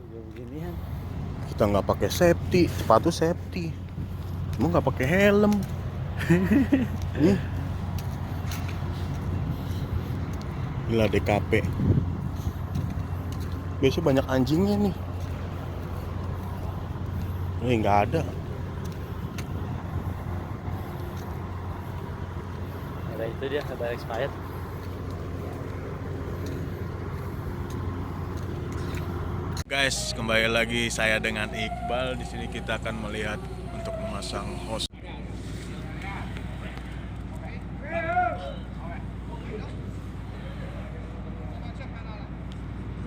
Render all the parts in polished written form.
beginian. Kita nggak pakai safety, sepatu safety, cuma nggak pakai helm. Nih, gila DKP. Biasanya banyak anjingnya nih. Ini nggak ada. Ada itu dia, ada expired. Guys, kembali lagi saya dengan Iqbal. Di sini kita akan melihat untuk memasang hose.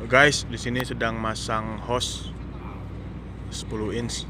Guys, di sini sedang masang hose 10 inch.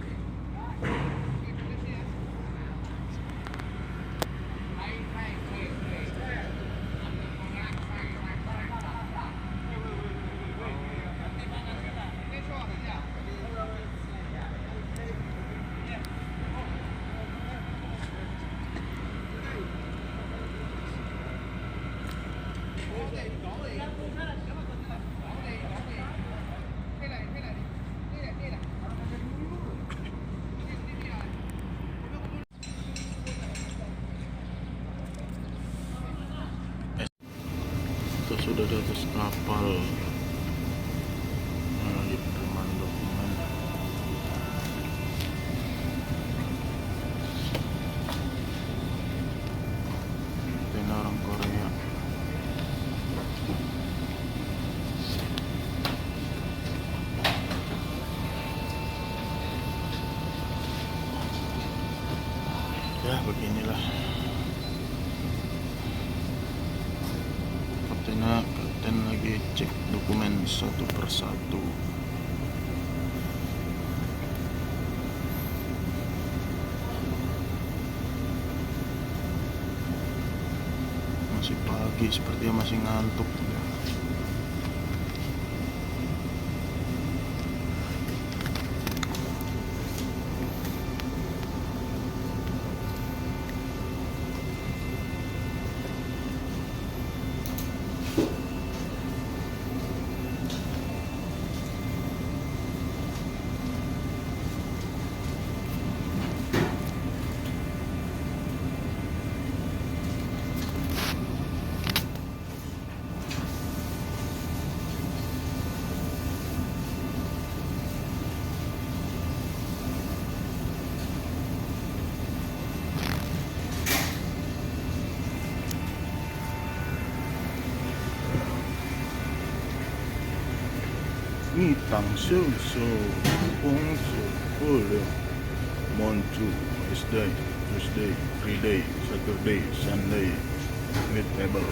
Kita sudah di atas kapal. Lagi terima dokumen. Ini orang Korea. Ya beginilah. Kapten lagi cek dokumen satu persatu. Masih pagi, sepertinya masih ngantuk. Mitang susu, bungsu, kulit, montu, Wednesday, Tuesday, Friday, Saturday, Sunday, mid table.